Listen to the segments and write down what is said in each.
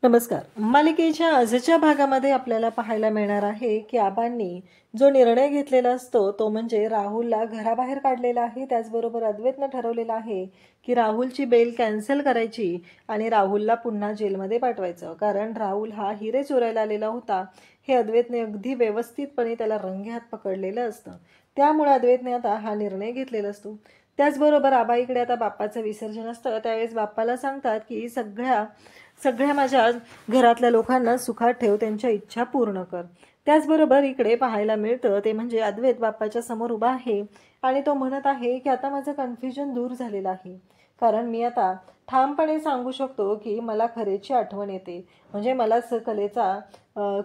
नमस्कार. मालिकेच्या आजच्या भागामध्ये आपल्याला पाहायला मिळणार आहे की आबांनी जो निर्णय घेतलेला असतो तो म्हणजे राहुलला घराबाहेर काढलेला आहे. त्याचबरोबर अद्वैतनं ठरवलेलं आहे की राहुलची बेल कॅन्सल करायची आणि राहुलला पुन्हा जेलमध्ये पाठवायचं, कारण राहुल हा हिरे चोरायला आलेला होता. हे अद्वैतने अगदी व्यवस्थितपणे त्याला रंगेहात पकडलेलं असतं. त्यामुळे अद्वैतने आता हा निर्णय घेतलेला असतो. त्याचबरोबर आबा इकडे आता बाप्पाचं विसर्जन असतं. त्यावेळेस बाप्पाला सांगतात की सगळ्या माझ्या घरातल्या लोकांना सुखात ठेव, त्यांच्या इच्छा पूर्ण कर. त्याचबरोबर इकडे पाहायला मिळतं ते म्हणजे अद्वैत बाप्पाच्या समोर उभा आहे आणि तो म्हणत आहे की आता माझं कन्फ्युजन दूर झालेलं आहे, कारण मी आता ठामपणे सांगू शकतो की मला खरेची आठवण येते. म्हणजे मला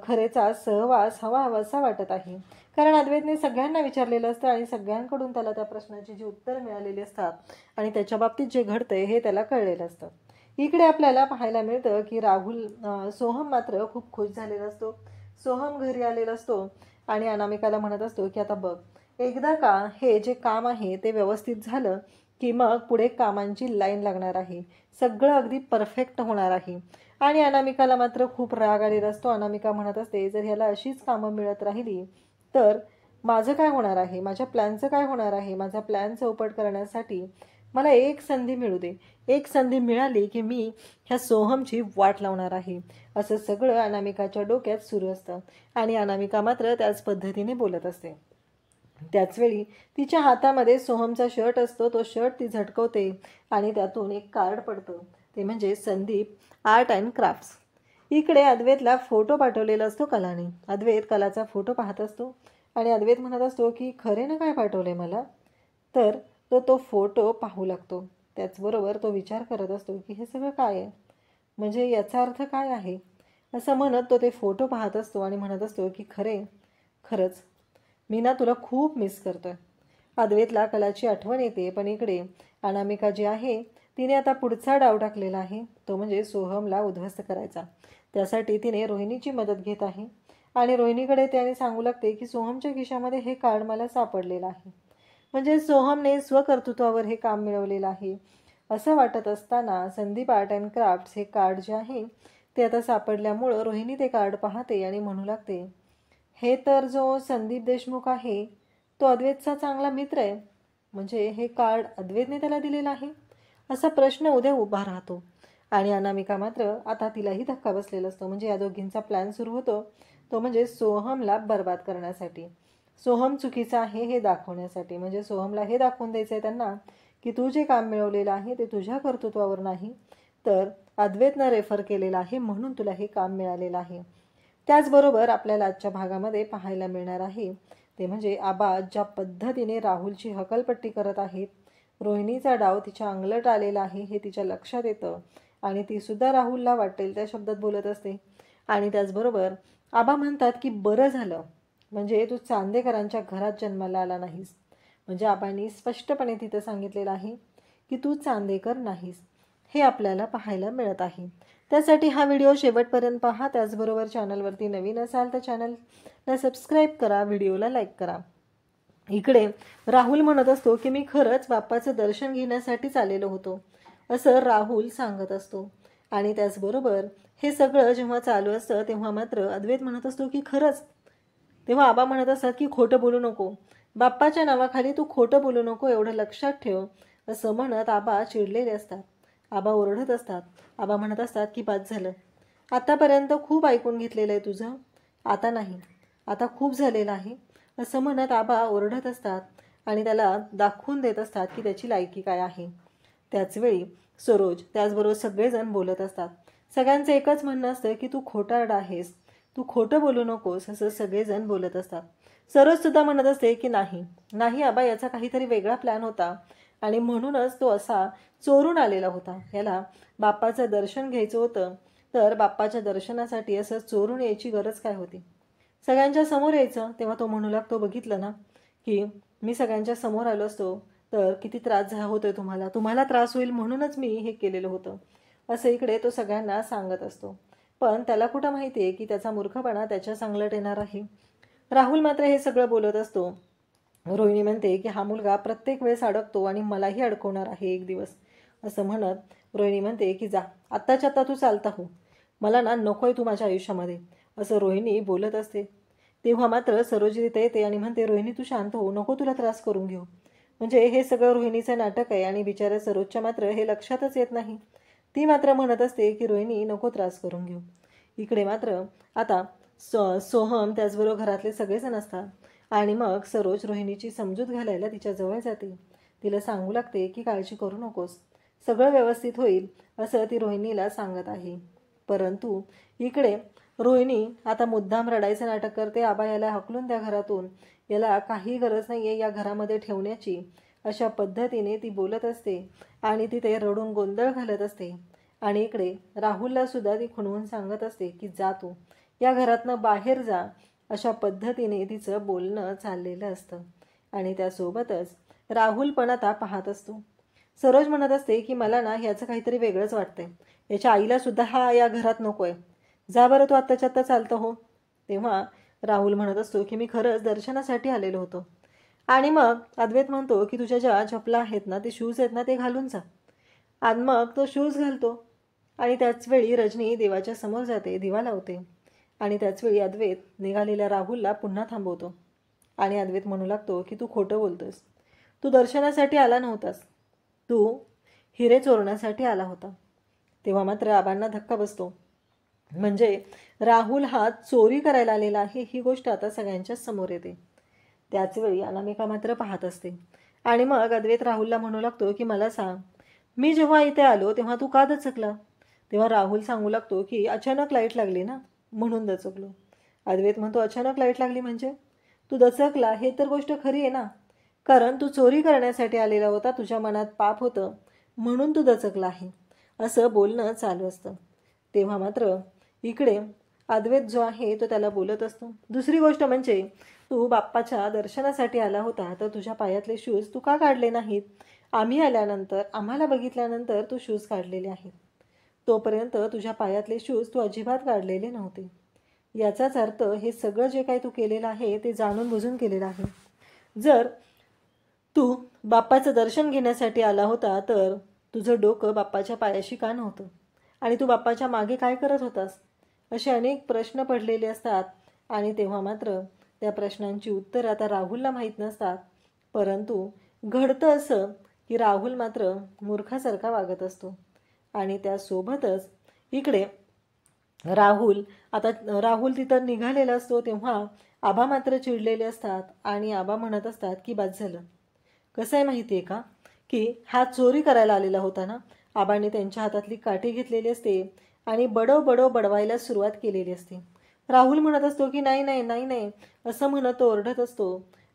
खरेचा सहवास हवासा वाटत आहे. कारण अद्वैतने सगळ्यांना विचारलेलं असतं आणि सगळ्यांकडून त्याला त्या प्रश्नाची जी उत्तर मिळालेली असतात आणि त्याच्या बाबतीत जे घडतंय हे त्याला कळलेलं असतं. इकडे आपल्याला पाहायला मिळतं की सोहम मात्र खूप खुश झालेला असतो. सोहम घरी आलेला असतो आणि अनामिकाला म्हणत असतो की आता बघ, एकदा का हे जे काम आहे ते व्यवस्थित झालं की मग पुढे कामांची लाईन लागणार आहे, सगळं अगदी परफेक्ट होणार आहे. आणि अनामिकाला मात्र खूप राग आलेला असतो. अनामिका म्हणत असते, जर ह्याला अशीच कामं मिळत राहिली तर माझं काय होणार आहे, माझ्या प्लॅनचं काय होणार आहे. माझा प्लॅन चौपट करण्यासाठी मला एक संधी मिळू दे. एक संधी मिळाली की मी ह्या सोहमची वाट लावणार आहे, असं सगळं अनामिकाच्या डोक्यात सुरू असतं. आणि अनामिका मात्र त्याच पद्धतीने बोलत असते. त्याचवेळी तिच्या हातामध्ये सोहमचा शर्ट असतो. तो शर्ट ती झटकवते आणि त्यातून एक कार्ड पडतं. ते म्हणजे संदीप आर्ट अँड क्राफ्ट्स. इकडे अद्वैतला फोटो पाठवलेला असतो कलाने. अद्वैत कलाचा फोटो पाहत असतो आणि अद्वैत म्हणत असतो की खरे ना काय पाठवले मला. तर तो फोटो पाहू लागतो. त्याचबरोबर तो विचार करत असतो की हे सगळं काय आहे, म्हणजे याचा अर्थ काय आहे. असं म्हणत तो ते फोटो पाहत असतो आणि म्हणत असतो की खरंच मी ना तुला खूप मिस करतोय. अद्वैतला कलाची आठवण येते. पण इकडे अनामिका जी आहे तिने आता पुढचा डाव टाकलेला आहे, तो म्हणजे सोहमला उद्ध्वस्त करायचा. त्यासाठी तिने रोहिणीची मदत घेत आहे आणि रोहिणीकडे त्याने सांगू लागते की सोहमच्या खिशामध्ये हे कार्ड मला सापडलेलं आहे. म्हणजे सोहमने स्वकर्तृत्वावर हे काम मिळवलेलं आहे असं वाटत असताना संदीप आर्ट अँड क्राफ्ट्स हे कार्ड जे आहे ते आता सापडल्यामुळं रोहिणी ते कार्ड पाहते आणि म्हणू लागते, हे तर जो संदीप देशमुख आहे तो अद्वैतचा चांगला मित्र आहे. म्हणजे हे कार्ड अद्वैतने त्याला दिलेलं आहे, असा प्रश्न उद्या उभा राहतो. आणि अनामिका मात्र आता तिलाही धक्का बसलेला असतो. म्हणजे या दोघींचा प्लॅन सुरू होतो, तो म्हणजे सोहमला बर्बाद करण्यासाठी. सोहम चुकीचा आहे हे दाखवण्यासाठी. म्हणजे सोहमला हे दाखवून द्यायचं आहे त्यांना की तू जे काम मिळवलेलं आहे ते तुझ्या कर्तृत्वावर नाही, तर अद्वैतनं रेफर केलेलं आहे म्हणून तुला हे काम मिळालेलं आहे. त्याचबरोबर आपल्याला आजच्या भागामध्ये पाहायला मिळणार आहे ते म्हणजे आबा ज्या पद्धतीने राहुलची हकलपट्टी करत आहेत. रोहिणीचा डाव तिच्या अंगलट आलेला आहे हे तिच्या लक्षात येतं आणि ती सुद्धा राहुलला वाटेल त्या शब्दात बोलत असते. आणि त्याचबरोबर आबा म्हणतात की बरं झालं, म्हणजे तू चांदेकरांच्या घरात जन्माला आला नाहीस. म्हणजे आबांनी स्पष्टपणे तिथं सांगितलेलं आहे की तू चांदेकर नाहीस, हे आपल्याला पाहायला मिळत आहे. त्यासाठी हा व्हिडिओ शेवटपर्यंत पहा. त्याचबरोबर चॅनलवरती नवीन असाल तर चॅनलला सबस्क्राईब करा, व्हिडिओला लाईक करा. इकडे राहुल म्हणत असतो की मी खरंच बाप्पाचं दर्शन घेण्यासाठीच आलेलो होतो, असं राहुल सांगत असतो. आणि त्याचबरोबर हे सगळं जेव्हा चालू असतं तेव्हा मात्र अद्वैत म्हणत असतो की खरंच. तेव्हा आबा म्हणत असतात की खोटं बोलू नको, बाप्पाच्या नावाखाली तू खोटं बोलू नको, एवढं लक्षात ठेव, असं म्हणत आबा चिडलेले असतात. आबा ओरडत असतात. आबा म्हणत असतात की बाद झालं, आतापर्यंत खूप ऐकून घेतलेलं आहे तुझं, आता नाही, आता खूप झालेलं आहे, असं म्हणत आबा ओरडत असतात आणि त्याला दाखवून देत असतात की त्याची लायकी काय आहे. त्याचवेळी सरोज त्याचबरोबर सगळेजण बोलत असतात. सगळ्यांचं एकच म्हणणं असतं की तू खोटारडा आहेस, तू खोटं बोलू नकोस, असं सगळेजण बोलत असतात. सरोज सुद्धा म्हणत असते की नाही आबा, याचा काहीतरी वेगळा प्लॅन होता आणि म्हणूनच तो असा चोरून आलेला होता. याला बाप्पाचं दर्शन घ्यायचं होतं, तर बाप्पाच्या दर्शनासाठी असं चोरून यायची गरज काय होती. सगळ्यांच्या समोर यायचं. तेव्हा तो म्हणू लागतो, बघितलं ना की मी सगळ्यांच्या समोर आलो असतो तर किती त्रास होतोय तुम्हाला त्रास होईल म्हणूनच मी हे केलेलं होतं, असं इकडे तो सगळ्यांना सांगत असतो. पण त्याला कुठं माहिती आहे की त्याचा मूर्खपणा त्याच्या सांगलट येणार आहे. राहुल मात्र हे सगळं बोलत असतो. रोहिणी म्हणते की हा मुलगा प्रत्येक वेळेस अडकतो आणि मलाही अडकवणार आहे एक दिवस, असं म्हणत रोहिणी म्हणते की जा, आत्ताच्या आत्ता तू चालता हो. मला ना नको आहे तू माझ्या आयुष्यामध्ये, असं रोहिणी बोलत असते. तेव्हा मात्र सरोज तिथे येते आणि म्हणते, रोहिणी तू शांत हो, नको तुला त्रास करून घेऊ. म्हणजे हे सगळं रोहिणीचं नाटक आहे आणि बिचाऱ्या सरोजच्या मात्र हे लक्षातच येत नाही. ती मात्र म्हणत असते की रोहिणी नको त्रास करून घेऊ. इकडे मात्र आता सोहम त्याचबरोबर घरातले सगळेजण असतात आणि मग सरोज रोहिणीची समजूत घालायला तिच्याजवळ जाते. तिला सांगू लागते की काळजी करू नकोस, सगळं व्यवस्थित होईल असं ती रोहिणीला सांगत आहे. परंतु इकडे रोहिणी आता मुद्दाम रडायचं नाटक करते. आबा याला हकलून त्या घरातून, याला काही गरज नाही आहे या घरामध्ये ठेवण्याची, अशा पद्धतीने ती बोलत असते आणि तिथे रडून गोंधळ घालत असते. आणि इकडे राहुलला सुद्धा ती खुणवून सांगत असते की जा तू या घरातनं बाहेर जा, अशा पद्धतीने तिचं बोलणं चाललेलं असतं. आणि त्यासोबतच राहुल पण आता पाहत असतो. सरोज म्हणत असते की मला ना ह्याचं काहीतरी वेगळंच वाटतंय, याच्या आईला सुद्धा हा या घरात नको आहे, जा बरं तू आत्ताच्या आत्ता चालतं हो. तेव्हा राहुल म्हणत असतो की मी खरंच दर्शनासाठी आलेलो होतो. आणि मग अद्वैत म्हणतो की तुझ्या ज्या चपला आहेत ना, ते शूज आहेत ना, ते घालून जा. आणि मग तो शूज घालतो आणि त्याचवेळी रजनी देवाच्या समोर जाते, दिवा लावते. आणि त्याचवेळी अद्वैत निघालेल्या राहुलला पुन्हा थांबवतो आणि अद्वैत म्हणू लागतो की तू खोटं बोलतोस, तू दर्शनासाठी आला नव्हतास, तू हिरे चोरण्यासाठी आला होता. तेव्हा मात्र आबांना धक्का बसतो. म्हणजे राहुल हा चोरी करायला आलेला आहे ही गोष्ट आता सगळ्यांच्या समोर येते. त्याचवेळी अनामिका मात्र पाहत असते आणि मग अद्वैत राहुलला म्हणू लागतो की मला सांग, मी जेव्हा इथे आलो तेव्हा तू का दचकला. तेव्हा राहुल सांगू लागतो की अचानक लाईट लागली ना, म्हणून दचकलो. अद्वैत म्हणतो अचानक लाईट लागली म्हणजे तू दचकला हे तर गोष्ट खरी आहे ना, कारण तू चोरी करण्यासाठी आलेला होता, तुझ्या मनात पाप होतं म्हणून तू दचकला आहे, असं बोलणं चालू असतं. तेव्हा मात्र इकडे अद्वैत जो आहे तो त्याला बोलत असतो. दुसरी गोष्ट म्हणजे तू बाप्पाच्या दर्शनासाठी आला होता तर तुझ्या पायातले शूज तू का काढले नाहीत. आम्ही आल्यानंतर, आम्हाला बघितल्यानंतर तू शूज काढलेले आहेत, तोपर्यंत तुझ्या पायातले शूज तू अजिबात काढलेले नव्हते. याचाच अर्थ हे सगळं जे काही तू केलेलं आहे ते जाणून बुजून केलेलं आहे. जर तू बाप्पाचं दर्शन घेण्यासाठी आला होता तर तुझं डोकं बाप्पाच्या पायाशी का नव्हतं, आणि तू बाप्पाच्या मागे काय करत होतास, असे अनेक प्रश्न पडलेले असतात. आणि तेव्हा मात्र त्या प्रश्नांची उत्तर आता राहुलला माहीत नसतात. परंतु घडतं असं की राहुल मात्र मूर्खासारखा वागत असतो. आणि त्यासोबतच इकडे राहुल तिथं निघालेला असतो. तेव्हा आबा मात्र चिडलेले असतात आणि आबा म्हणत असतात की बाद झालं. कसं आहे माहिती आहे का, की हा चोरी करायला आलेला होता ना, आबांनी त्यांच्या हातातली काठी घेतलेली असते आणि बडो बडो बडवायला सुरुवात केलेली असते. राहुल म्हणत असतो की नाही नाही नाही नाही असं म्हणत तो ओरडत असतो.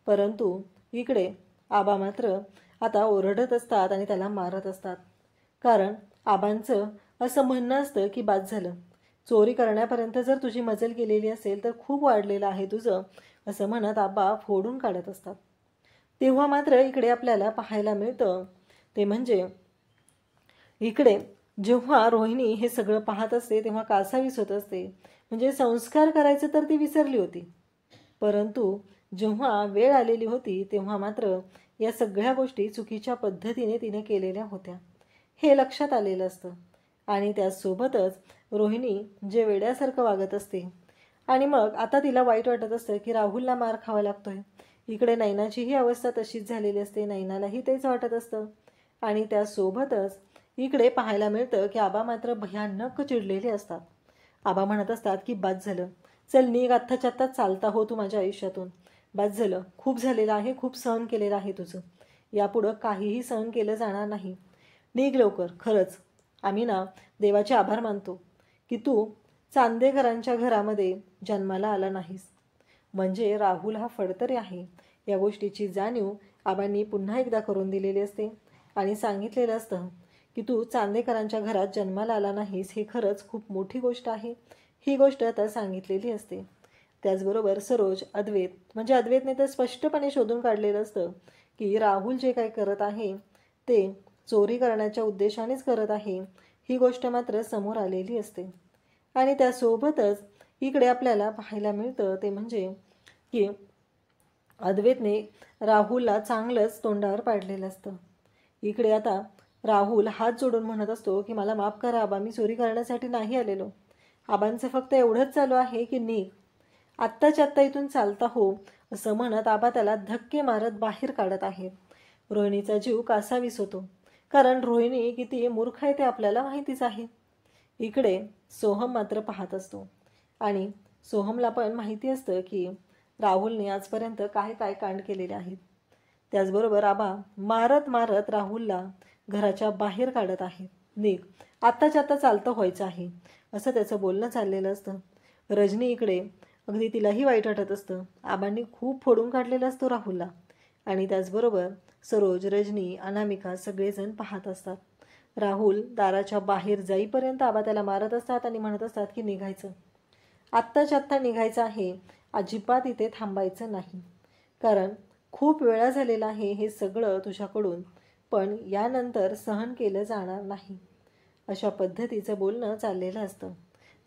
परंतु इकडे आबा मात्र आता ओरडत असतात आणि त्याला मारत असतात. कारण आबांचं असं म्हणणं असतं की बाद झालं, चोरी करण्यापर्यंत जर तुझी मजल केलेली असेल तर खूप वाढलेलं आहे तुझं, असं म्हणत आबा फोडून काढत असतात. तेव्हा मात्र इकडे आपल्याला पाहायला मिळतं ते म्हणजे इकडे जेव्हा रोहिणी हे सगळं पाहत असते तेव्हा कासावीस होत असते. म्हणजे संस्कार करायचं तर ती विसरली होती, परंतु जेव्हा वेळ आलेली होती तेव्हा मात्र या सगळ्या गोष्टी चुकीच्या पद्धतीने तिने केलेल्या होत्या हे लक्षात आलेलं असतं. आणि त्यासोबतच रोहिणी जे वेड्यासारखं वागत असते आणि मग आता तिला वाईट वाटत असतं की राहुलला मार खावा लागतोय. इकडे नैनाचीही अवस्था तशीच झालेली असते, नैनालाही तेच वाटत असतं. आणि त्यासोबतच इकडे पाहायला मिळतं की आबा मात्र भयानक चिडलेले असतात. आबा म्हणत असतात की बाद झालं, चल निघ आत्ताच्या आत्ता, चालता हो तू माझ्या आयुष्यातून, बाद झालं, खूप झालेलं आहे, खूप सहन केलेलं आहे तुझं, यापुढं काहीही सहन केलं जाणार नाही, निघ लवकर. खरंच आम्ही ना देवाचे आभार मानतो की तू चांदेकरांच्या घरामध्ये जन्माला आला नाहीस. म्हणजे राहुल हा फडतरी आहे या गोष्टीची जाणीव आबांनी पुन्हा एकदा करून दिलेली असते आणि सांगितलेलं असतं की तू चांदेकरांच्या घरात जन्माला आला नाहीस, हे खरंच खूप मोठी गोष्ट आहे, ही गोष्ट आता सांगितलेली असते. त्याचबरोबर सरोज, अद्वैत, म्हणजे अद्वैतने तर स्पष्टपणे शोधून काढलेलं असतं की राहुल जे काय करत आहे ते चोरी करण्याच्या उद्देशानेच करत आहे, ही गोष्ट मात्र समोर आलेली असते. आणि त्यासोबतच इकडे आपल्याला पाहायला मिळतं ते म्हणजे की अद्वैतने राहुलला चांगलंच तोंडावर पाडलेलं असतं. इकडे आता राहुल हात जोडून म्हणत असतो की मला माफ करा आबा, मी चोरी करण्यासाठी नाही आलेलो, आबांचं फक्त एवढंच चालू आहे की निघ, आत्ताच्या आत्ता इथून चालता हो, असं म्हणत आबा त्याला धक्के मारत बाहेर काढत आहेत. रोहिणीचा जीव कासावीस होतो, कारण रोहिणी किती मूर्ख आहे ते आपल्याला माहितीच आहे. इकडे सोहम मात्र पाहत असतो आणि सोहमला पण माहिती असतं की राहुलने आजपर्यंत काय काय कांड केलेले आहेत. त्याचबरोबर आबा मारत मारत राहुलला घराच्या बाहेर काढत आहेत. निघ, आत्ताच्या आत्ता चालतं व्हायचं आहे, असं त्याचं बोलणं चाललेलं असतं. रजनी इकडे अगदी तिलाही वाईट वाटत असतं. आबांनी खूप फोडून काढलेलं असतो राहुलला. आणि त्याचबरोबर सरोज, रजनी, अनामिका सगळेजण पाहत असतात. राहुल दाराच्या बाहेर जाईपर्यंत आबा त्याला मारत असतात आणि म्हणत असतात की निघायचं, आत्ताच्या आत्ता निघायचं आहे, अजिबात इथे थांबायचं नाही, कारण खूप वेळा झालेला आहे हे सगळं तुझ्याकडून, पण यानंतर सहन केलं जाणार नाही, अशा पद्धतीचं बोलणं चाललेलं असतं.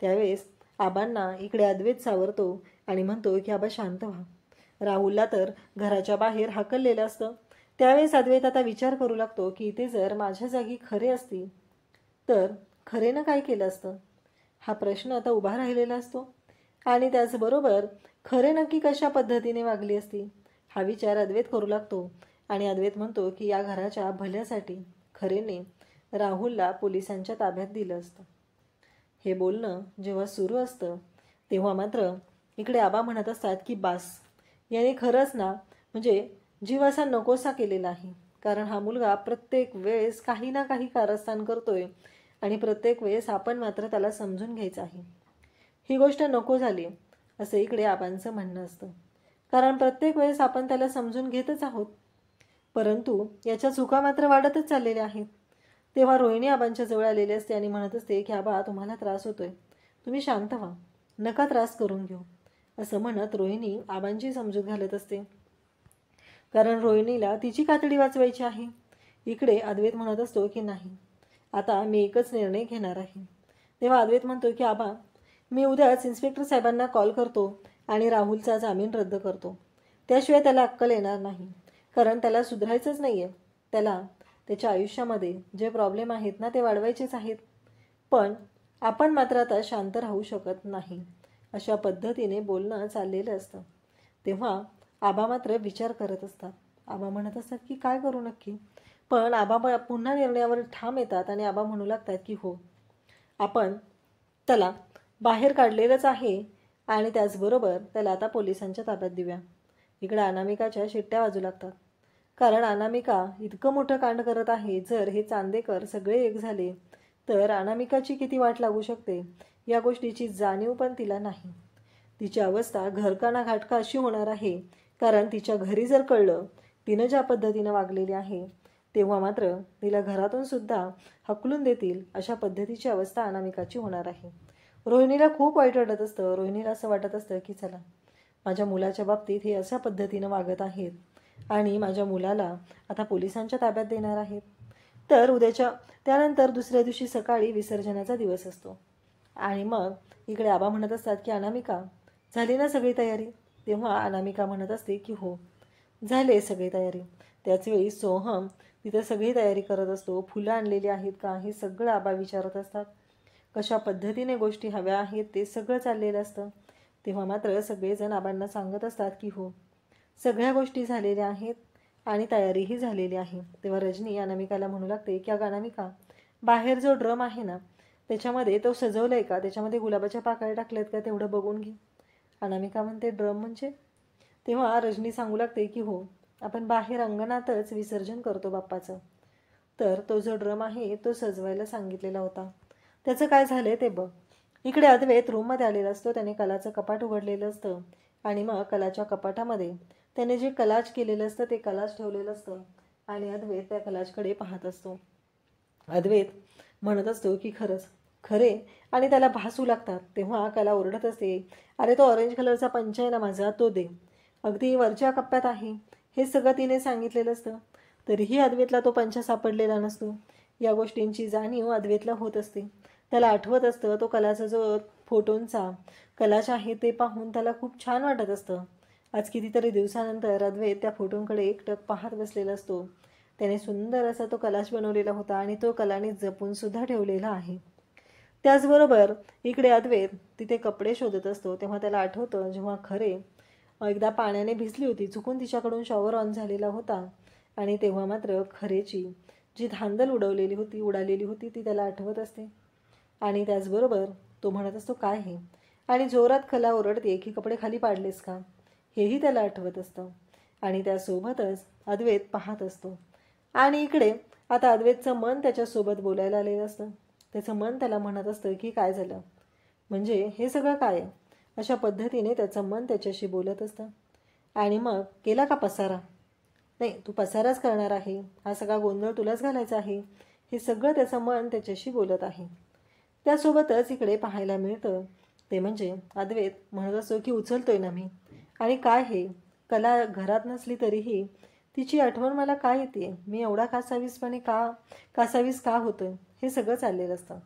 त्यावेळेस आबांना इकडे अद्वैत सावरतो आणि म्हणतो की आबा शांत व्हा. राहुलला तर घराच्या बाहेर हाकललेलं असतं. त्यावेळेस अद्वैत आता विचार करू लागतो की इथे जर माझ्या जागी खरे असतील तर खरेनं काय केलं असतं, हा प्रश्न आता उभा राहिलेला असतो. आणि त्याचबरोबर खरे नक्की कशा पद्धतीने वागली असती, हा विचार अद्वैत करू लागतो. आणि अद्वैत म्हणतो की या घराच्या भल्यासाठी खरेने राहुलला पोलिसांच्या ताब्यात दिलं असतं. हे बोलणं जेव्हा सुरू असतं तेव्हा मात्र इकडे आबा म्हणत असतात की बास, याने खरंच ना म्हणजे जीव असा नकोसा केलेला आहे, कारण हा मुलगा प्रत्येक वेळेस काही ना काही कारस्थान करतोय आणि प्रत्येक वेळेस आपण मात्र त्याला समजून घ्यायचं आहे. ही गोष्ट नको झाली असं इकडे आबांचं म्हणणं असतं, कारण प्रत्येक वेळेस आपण त्याला समजून घेतच आहोत, परंतु याच्या चुका मात्र वाढतच चाललेल्या आहेत. तेव्हा रोहिणी आबांच्या जवळ आलेली असते आणि म्हणत असते की आबा तुम्हाला त्रास होतोय, तुम्ही शांत व्हा, नका त्रास करून घेऊ, असं म्हणत रोहिणी आबांची समजूत घालत असते, कारण रोहिणीला तिची कातडी वाचवायची आहे. इकडे अद्वैत म्हणत असतो की नाही, आता मी एकच निर्णय घेणार आहे. तेव्हा अद्वैत म्हणतो की आबा मी उद्याच इन्स्पेक्टर साहेबांना कॉल करतो आणि राहुलचा जामीन रद्द करतो, त्याशिवाय त्याला अक्कल येणार नाही, कारण त्याला सुधारायचंच नाही आहे, त्याला त्याच्या आयुष्यामध्ये जे प्रॉब्लेम आहेत ना ते वाढवायचेच आहेत, पण आपण मात्र आता शांत राहू शकत नाही, अशा पद्धतीने बोलणं चाललेलं असतं. तेव्हा आबा मात्र विचार करत असतात. आबा म्हणत असतात की काय करू नक्की, पण आबा पुन्हा निर्णयावर ठाम येतात आणि आबा म्हणू लागतात की हो, आपण त्याला बाहेर काढलेलंच आहे आणि त्याचबरोबर त्याला आता पोलिसांच्या ताब्यात देऊया. इकडे अनामिकाच्या शिट्ट्या वाजू लागतात, कारण अनामिका इतकं मोठं कांड करत आहे. जर हे चांदेकर सगळे एक झाले तर अनामिकाची किती वाट लागू शकते या गोष्टीची जाणीव पण तिला नाही. तिची अवस्था घरकाना घाटका अशी होणार आहे, कारण तिच्या घरी जर कळलं तिनं ज्या पद्धतीनं वागलेली आहे तेव्हा मात्र तिला घरातून सुद्धा हकलून देतील, अशा पद्धतीची अवस्था अनामिकाची होणार आहे. रोहिणीला खूप वाईट वाटत असतं. रोहिणीला असं वाटत असतं की चला, माझ्या मुलाच्या बाबतीत हे अशा पद्धतीनं वागत आहेत आणि माझ्या मुलाला आता पोलिसांच्या ताब्यात देणार आहेत. तर त्यानंतर दुसऱ्या दिवशी सकाळी विसर्जनाचा दिवस असतो आणि मग इकडे आबा म्हणत असतात की अनामिका झाली ना सगळी तयारी. तेव्हा अनामिका म्हणत असते की हो झाले सगळी तयारी. त्याचवेळी सोहम तिथे सगळी तयारी करत असतो. फुलं आणलेली आहेत का हे सगळं आबा विचारत असतात. कशा पद्धतीने गोष्टी हव्या आहेत ते सगळं चाललेलं असतं. तेव्हा मात्र सगळेजण आबांना सांगत असतात की हो सगळ्या गोष्टी झालेल्या आहेत आणि तयारीही झालेली आहे. तेव्हा रजनी अनामिकाला म्हणू लागते की अगं अनामिका, बाहेर जो ड्रम आहे ना त्याच्यामध्ये तो सजवलं आहे का, त्याच्यामध्ये गुलाबाच्या पाकळ्या टाकल्यात का, तेवढं बघून घे. अनामिका म्हणते ड्रम म्हणजे? तेव्हा रजनी सांगू लागते की हो, आपण बाहेर अंगणातच विसर्जन करतो बाप्पाचं, तर तो जो ड्रम आहे तो सजवायला सांगितलेला होता, त्याचं काय झालंय ते बघ. इकडे अद्वैत रूममध्ये आलेला असतो. त्याने कलाचं कपाट उघडलेलं असतं आणि मग कलाच्या कपाटामध्ये त्याने जे कलाज केलेलं असतं ते कलाज ठेवलेलं असतं आणि अद्वैत त्या कलाजकडे पाहत असतो. अद्वैत म्हणत असतो की खरंच खरे, आणि त्याला भासू लागतात. तेव्हा कला ओरडत असते, अरे तो ऑरेंज कलरचा पंच आहे ना माझा, तो दे, अगदी वरच्या कप्प्यात आहे, हे सगळं तिने सांगितलेलं असतं. तरीही अद्वैतला तो पंच सापडलेला नसतो. या गोष्टींची जाणीव अद्वैतला होत असते. त्याला आठवत असतं तो कलाचा जो फोटोंचा कलाश आहे ते पाहून त्याला खूप छान वाटत असतं. आज कितीतरी दिवसानंतर अद्वैत त्या फोटोंकडे एकटक पाहत बसलेला असतो. त्याने सुंदर असा तो कलाश बनवलेला होता आणि तो कलाने जपून सुद्धा ठेवलेला आहे. त्याचबरोबर इकडे अद्वैत तिथे कपडे शोधत असतो तेव्हा त्याला आठवतं जेव्हा खरे एकदा पाण्याने भिजली होती, चुकून तिच्याकडून शॉवर ऑन झालेला होता आणि तेव्हा मात्र खरेची जी धांदल उडालेली होती ती त्याला आठवत असते. आणि त्याचबरोबर तो म्हणत असतो काय हे, आणि जोरात कला ओरडते की कपडे खाली पाडलेस का, हेही त्याला आठवत असतं. आणि त्यासोबतच अद्वैत पाहत असतो. आणि इकडे आता अद्वैतचं मन त्याच्यासोबत बोलायला आलेलं असतं. त्याचं मन त्याला म्हणत असतं की काय झालं, म्हणजे हे सगळं काय आहे, अशा पद्धतीने त्याचं मन त्याच्याशी बोलत असतं. आणि मग केला का पसारा, नाही तू पसाराच करणार आहे, हा सगळा गोंधळ तुलाच घालायचा आहे, हे सगळं त्याचं मन त्याच्याशी बोलत आहे. त्यासोबतच इकडे पाहायला मिळतं ते म्हणजे अद्वैत म्हणत असतो की उचलतोय ना मी, आणि काय हे कला घरात नसली तरीही तिची आठवण मला काय येते, मी एवढा कासावीस का होतोय, हे सगळं चाललेलं असतं.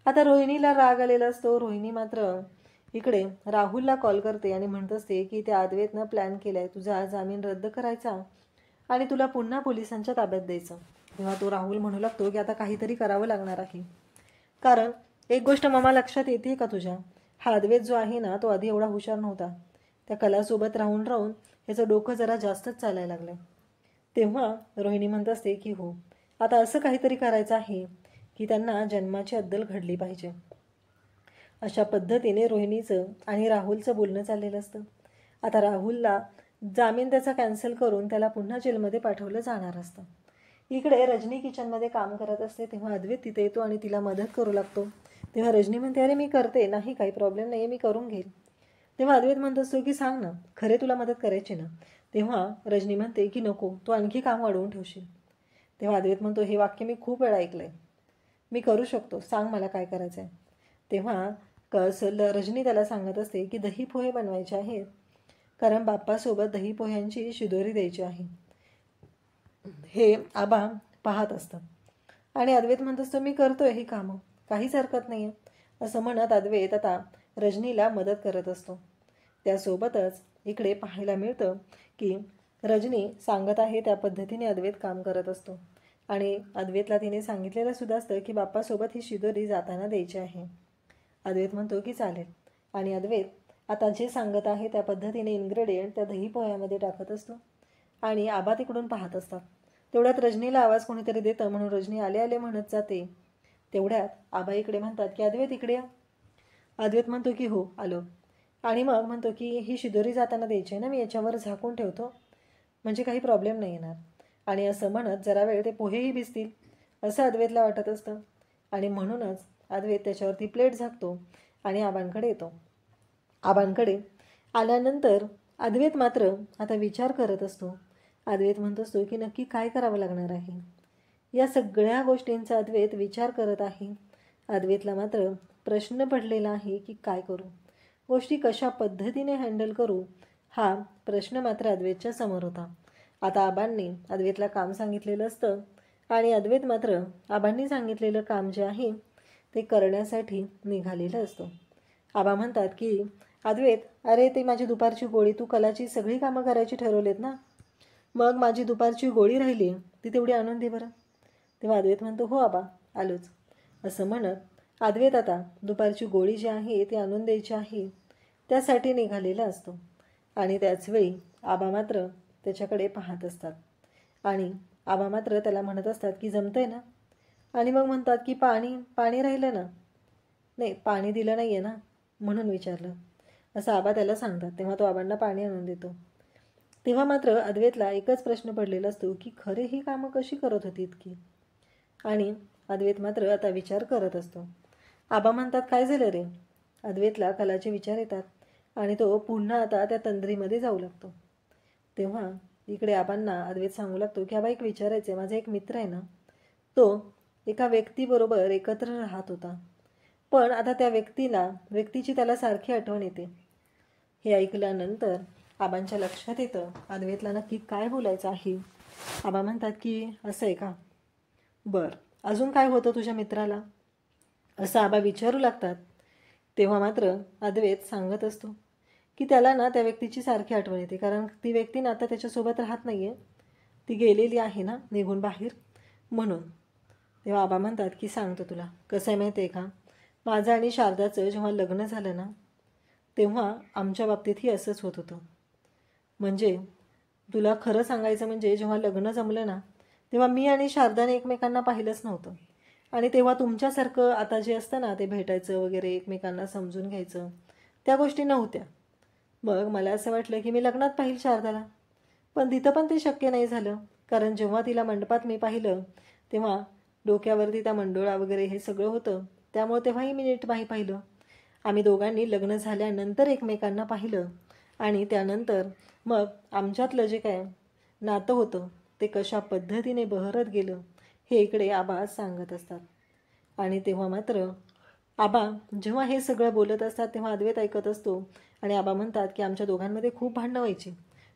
आता रोहिणीला राग आलेला असतो. रोहिणी मात्र इकडे राहुलला कॉल करते आणि म्हणत असते की त्या अद्वैतनं प्लॅन केलाय तुझा जामीन रद्द करायचा आणि तुला पुन्हा पोलिसांच्या ताब्यात द्यायचं. तेव्हा तो राहुल म्हणू लागतो की आता काहीतरी करावं लागणार आहे, कारण एक गोष्ट मामा लक्षात येते का तुझ्या, हा अद्वैत जो आहे ना तो आधी एवढा हुशार नव्हता, त्या कलासोबत राहून राहून ह्याचं डोकं जरा जास्तच चालायला लागलं. तेव्हा रोहिणी म्हणत असते की हो, आता असं काहीतरी करायचं आहे की त्यांना जन्माची अद्दल घडली पाहिजे. अशा पद्धतीने रोहिणीचं आणि राहुलचं बोलणं चाललेलं असतं. आता राहुलला जामीन त्याचा कॅन्सल करून त्याला पुन्हा जेलमध्ये पाठवलं जाणार असतं. इकडे रजनी किचनमध्ये काम करत असते तेव्हा अद्वैत तिथे येतो आणि तिला मदत करू लागतो. तेव्हा रजनी म्हणते अरे मी करते, नाही काही प्रॉब्लेम नाही आहे, मी करून घेईल. तेव्हा अद्वैत म्हणत असतो की सांग ना, खरे तुला मदत करायची ना. तेव्हा रजनी म्हणते की नको, तू आणखी काम वाढवून ठेवशील. तेव्हा अद्वैत म्हणतो हे वाक्य मी खूप वेळा ऐकलं आहे, मी करू शकतो, सांग मला काय करायचं आहे. तेव्हा रजनी त्याला सांगत असते की दही पोहे बनवायचे आहेत, कारण बाप्पासोबत दही पोह्यांची शिदोरी द्यायची आहे. हे आबा पाहत असतात. आणि अद्वैत म्हणत असतो मी करतोय ही कामं, काहीच हरकत नाही आहे, असं म्हणत अद्वैत आता रजनीला मदत करत असतो. त्यासोबतच इकडे पाहायला मिळतं की रजनी सांगत आहे त्या पद्धतीने अद्वैत काम करत असतो. आणि अद्वैतला तिने सांगितलेलं सुद्धा असतं की बाप्पासोबत ही शिदोरी जाताना द्यायची आहे. अद्वैत म्हणतो की चालेल. आणि अद्वैत आता जे सांगत आहे त्या पद्धतीने इन्ग्रेडियंट त्या दही पोह्यामध्ये टाकत असतो. आणि आबा तिकडून पाहत असतात. तेवढ्यात रजनीला आवाज कोणीतरी देतं म्हणून रजनी आले आले म्हणत जाते. तेवढ्यात आबा इकडे म्हणतात की अद्वैत इकडे या. अद्वैत म्हणतो की हो आलो. आणि मग म्हणतो की ही शिदोरी जाताना द्यायची आहे ना, मी याच्यावर झाकून ठेवतो, म्हणजे काही प्रॉब्लेम नाही येणार. आणि असं म्हणत जरा वेळ ते पोहेही भिजतील असं अद्वैतला वाटत असतं. आणि म्हणूनच अद्वैत त्याच्यावरती प्लेट झाकतो आणि आबांकडे येतो. आबांकडे आल्यानंतर अद्वैत मात्र आता विचार करत असतो. अद्वैत म्हणत असतो की नक्की काय करावं लागणार आहे. या सगळ्या गोष्टींचा अद्वैत विचार करत आहे. अद्वैतला मात्र प्रश्न पडलेला आहे की काय करू, गोष्टी कशा पद्धतीने हँडल करू, हा प्रश्न मात्र अद्वैतच्या समोर होता. आता आबांनी अद्वैतला काम सांगितलेलं असतं आणि अद्वैत मात्र आबांनी सांगितलेलं काम जे आहे ते करण्यासाठी निघालेलं असतो. आबा म्हणतात की अद्वैत, अरे ते माझी दुपारची गोळी, तू कलाची सगळी कामं करायची ठरवलेत ना, मग माझी दुपारची गोळी राहिली ती तेवढी आणून दे बरं. तेव्हा अद्वैत म्हणतो हो आबा आलोच. असं म्हणत अद्वैत आता दुपारची गोळी जी आहे ती आणून द्यायची आहे त्यासाठी निघालेला असतो. आणि त्याचवेळी आबा मात्र त्याच्याकडे पाहत असतात. आणि आबा मात्र त्याला म्हणत असतात की जमतंय ना. आणि मग म्हणतात की पाणी राहिलं ना, नाही पाणी दिलं नाही आहे ना म्हणून विचारलं, असं आबा त्याला सांगतात. तेव्हा तो आबांना पाणी आणून देतो. तेव्हा मात्र अद्वैतला एकच प्रश्न पडलेला असतो की खरे ही कामं कशी करत होती इतकी. आणि अद्वैत मात्र आता विचार करत असतो. आबा म्हणतात काय झालं रे. अद्वैतला कलाचे विचार येतात आणि तो पुन्हा आता त्या तंद्रीमध्ये जाऊ लागतो. तेव्हा इकडे आबांना अद्वैत सांगू लागतो की आबा एक विचारायचं आहे, माझा एक मित्र आहे ना, तो एका व्यक्तीबरोबर एकत्र राहत होता, पण आता त्या व्यक्तीची त्याला सारखी आठवण येते. हे ऐकल्यानंतर आबांच्या लक्षात येतं अद्वैतला नक्की काय बोलायचं आहे. आबा म्हणतात की असं आहे का, बरं अजून काय होतं तुझ्या मित्राला, असं आबा विचारू लागतात. तेव्हा मात्र अद्वैत सांगत असतो की त्याला ना त्या व्यक्तीची सारखी आठवण येते, कारण ती व्यक्ती ना आता त्याच्यासोबत राहत नाही आहे, ती गेलेली आहे ना निघून बाहेर म्हणून. तेव्हा आबा म्हणतात की सांगतो तुला कसं आहे माहिती आहे का, माझं आणि शारदाचं जेव्हा लग्न झालं ना, तेव्हा आमच्या बाबतीतही असंच होत होतं. म्हणजे तुला खरं सांगायचं म्हणजे जेव्हा लग्न जमलं ना, तेव्हा मी आणि शारदाने एकमेकांना पाहिलंच नव्हतं. आणि तेव्हा तुमच्यासारखं आता जे असतं ना, ते भेटायचं वगैरे, एकमेकांना समजून घ्यायचं, त्या गोष्टी नव्हत्या. मग मला असं वाटलं की मी लग्नात पाहिलं शारदाला. पण तिथं पण ते शक्य नाही झालं. कारण जेव्हा तिला मंडपात मी पाहिलं, तेव्हा डोक्यावरती त्या मंडोळा वगैरे हे सगळं होतं. त्यामुळे तेव्हाही मी नीट नाही पाहिलं. आम्ही दोघांनी लग्न झाल्यानंतर एकमेकांना पाहिलं आणि त्यानंतर मग आमच्यातलं जे काय नातं होतं ते कशा पद्धतीने बहरत गेलं हे इकडे आबा सांगत असतात. आणि तेव्हा मात्र आबा जेव्हा हे सगळं बोलत असतात तेव्हा अद्वैत ऐकत असतो. आणि आबा म्हणतात की आमच्या दोघांमध्ये खूप भांडणं व्हायची,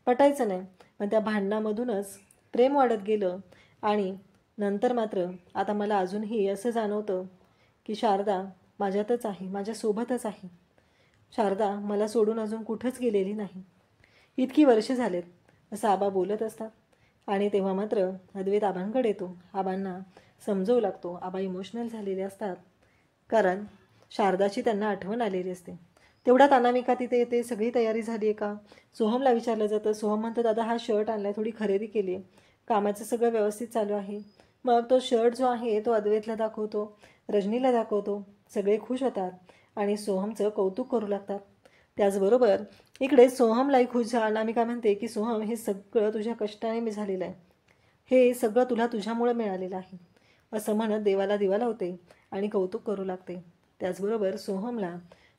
पटायचं नाही, पण त्या भांडणामधूनच प्रेम वाढत गेलं. आणि नंतर मात्र आता मला अजूनही असं जाणवतं की शारदा माझ्यातच आहे, माझ्यासोबतच आहे. शारदा मला सोडून अजून कुठंच गेलेली नाही. इतकी वर्ष झालेत असं आबा बोलत असतात. आणि तेव्हा मात्र अद्वैत आबांकडे येतो, आबांना समजवू लागतो. आबा इमोशनल झालेले असतात कारण शारदाची त्यांना आठवण आलेली असते. तेवढ्यात अनामिका तिथे येते. सगळी तयारी झाली आहे का सोहमला विचारलं जातं. सोहम म्हणतो, दादा हा शर्ट आणलाय, थोडी खरेदी केली, कामाचं सगळं व्यवस्थित चालू आहे. मग तो शर्ट जो आहे तो अद्वैतला दाखवतो, रजनीला दाखवतो. सगळे खुश होतात आणि सोहमचं कौतुक करू लागतात. त्याचबरोबर इकडे सोहमलाही खुश झाला. अनामिका म्हणते की सोहम हे सगळं तुझ्या कष्टाने मी झालेलं आहे, हे सगळं तुला तुझ्यामुळे मिळालेलं आहे असं म्हणत देवाला दिवा लावते आणि कौतुक करू लागते. त्याचबरोबर सोहमला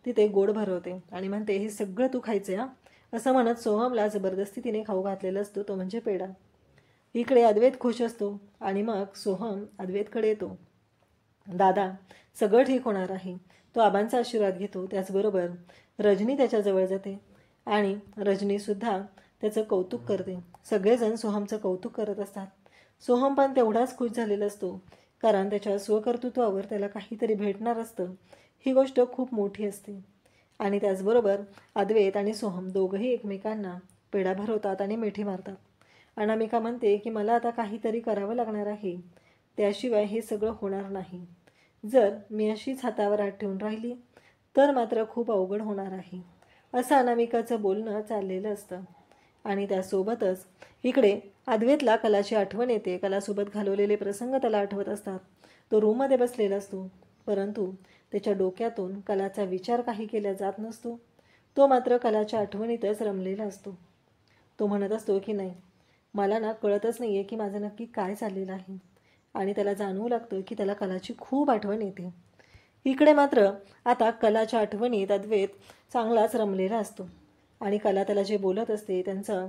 तिथे गोड भरवते आणि म्हणते हे सगळं तू खायचं हा असं म्हणत सोहमला जबरदस्ती तिने खाऊ घातलेला असतो, तो म्हणजे पेढा. इकडे अद्वैत खुश असतो आणि मग सोहम अद्वैतकडे येतो. दादा सगळं ठीक होणार आहे, तो आबांचा आशीर्वाद घेतो. त्याचबरोबर रजनी त्याच्याजवळ जाते आणि रजनीसुद्धा त्याचं कौतुक करते. सगळेजण सोहमचं कौतुक करत असतात. सोहम पण तेवढाच खुश झालेला असतो कारण त्याच्या स्वकर्तृत्वावर त्याला काहीतरी भेटणार असतं. ही गोष्ट खूप मोठी असते. आणि त्याचबरोबर अद्वैत आणि सोहम दोघंही एकमेकांना पेढा भरवतात आणि मिठी मारतात. अनामिका म्हणते की मला आता काहीतरी करावं लागणार आहे, त्याशिवाय हे सगळं होणार नाही. जर मी अशीच हातावर हात ठेवून राहिली तर मात्र खूप अवघड होणार आहे असं अनामिकाचं बोलणं चाललेलं असतं. आणि त्यासोबतच इकडे अद्वैतला कलाची आठवण येते. कलासोबत घालवलेले प्रसंग त्याला आठवत असतात. तो रूममध्ये बसलेला असतो, परंतु त्याच्या डोक्यातून कलाचा विचार काही केला जात नसतो. तो मात्र कलाच्या आठवणीतच रमलेला असतो. तो म्हणत असतो की नाही, मला ना कळतच नाही आहे की माझं नक्की काय चाललेलं आहे. आणि त्याला जाणवू लागतं की त्याला कलाची खूप आठवण येते. इकडे मात्र आता कलाच्या आठवणीत अद्वैत चांगलाच रमलेला असतो आणि कला त्याला जे बोलत असते त्यांचा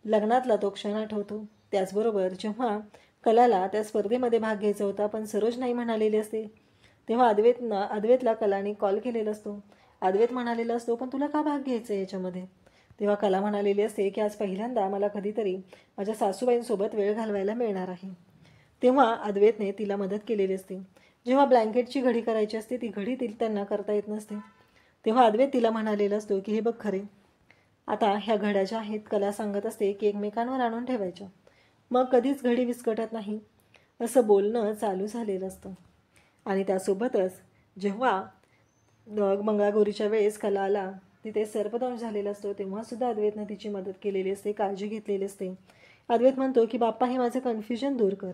लग्नातला तो क्षण आठवतो. त्याचबरोबर जेव्हा कलाला त्या स्पर्धेमध्ये भाग घ्यायचा होता पण सरोज नाही म्हणालेली असते, तेव्हा अद्वैतला कलाने कॉल केलेला असतो. अद्वैत म्हणालेला असतो पण तुला का भाग घ्यायचा आहे याच्यामध्ये. तेव्हा कला म्हणालेली असते की आज पहिल्यांदा मला कधीतरी माझ्या सासूबाईंसोबत वेळ घालवायला मिळणार आहे. तेव्हा अद्वैतने तिला मदत केलेली असते. जेव्हा ब्लँकेटची घडी करायची असते ती घडी त्यांना करता येत नसते, तेव्हा अद्वैत तिला म्हणालेला असतो की हे बघ खरे, आता ह्या घड्या ज्या आहेत कला सांगत असते की एकमेकांवर आणून ठेवायच्या, मग कधीच घडी विस्कटत नाही असं बोलणं चालू झालेलं असतं. आणि त्यासोबतच जेव्हा मंगळागौरीच्या वेळेस कलाला तिथे सर्पदंश झालेला असतो तेव्हासुद्धा अद्वैतनं तिची मदत केलेली असते, काळजी घेतलेली असते. अद्वैत म्हणतो की बाप्पा हे माझं कन्फ्युजन दूर कर.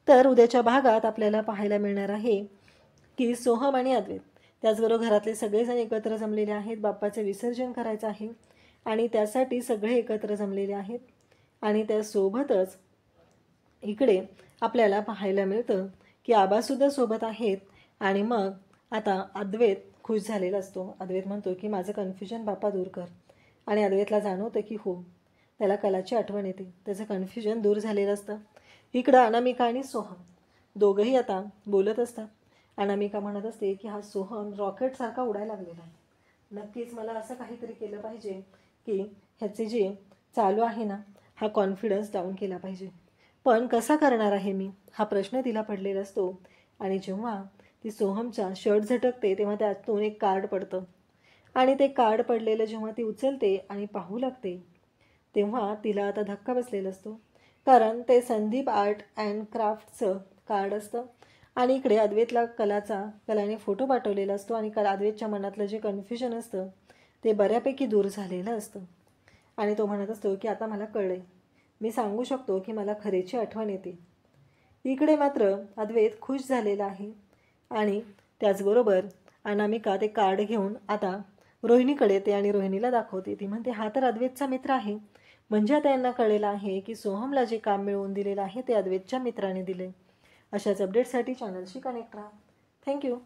तर उद्याच्या भागात आपल्याला पाहायला मिळणार आहे की सोहम आणि अद्वैत त्याचबरोबर घरातले सगळेजण एकत्र जमलेले आहेत. बाप्पाचं विसर्जन करायचं आहे आणि त्यासाठी सगळे एकत्र जमलेले आहेत. आणि त्यासोबतच इकडे आपल्याला पाहायला मिळतं की आबासुद्धा सोबत आहेत. आणि मग आता अद्वैत खुश झालेला असतो. अद्वैत म्हणतो की माझं कन्फ्युजन बाप्पा दूर कर. आणि अद्वैतला जाणवतं की हो, त्याला कलाची आठवण येते, त्याचं कन्फ्युजन दूर झालेलं असतं. इकडं अनामिका आणि सोहम दोघंही आता बोलत असतात. अनामिका म्हणत असते की हा सोहम रॉकेटसारखा उडायला लागलेला आहे, नक्कीच मला असं काहीतरी केलं पाहिजे की ह्याचे जे चालू आहे ना हा कॉन्फिडन्स डाऊन केला पाहिजे. पण कसा करणार आहे मी, हा प्रश्न तिला पडलेला असतो. आणि जेव्हा ती सोहमचा शर्ट झटकते तेव्हा त्यातून एक कार्ड पडतं आणि ते कार्ड पडलेलं जेव्हा ती उचलते आणि पाहू लागते तेव्हा तिला आता धक्का बसलेला असतो. कारण ते संदीप आर्ट अँड क्राफ्टचं कार्ड असतं आणि इकडे अद्वैतला कलाने फोटो पाठवलेला असतो आणि अद्वैतच्या मनातलं जे कन्फ्युजन असतं ते बऱ्यापैकी दूर झालेलं असतं आणि तो म्हणत असतो की आता मला कळलंय, मी सांगू शकतो की मला खरेची आठवण येते. इकडे मात्र अद्वैत खुश झालेला आहे आणि त्याचबरोबर अनामिका ते कार्ड घेऊन आता रोहिणीकडे येते आणि रोहिणीला दाखवते. ती म्हणते हा तर अद्वैतचा मित्र आहे. म्हणजे आता यांना कळलेलं आहे की सोहमला जे काम मिळवून दिलेलं आहे ते अद्वैतच्या मित्राने दिले. अशाच अपडेटसाठी चॅनलशी कनेक्ट राहा. थँक्यू.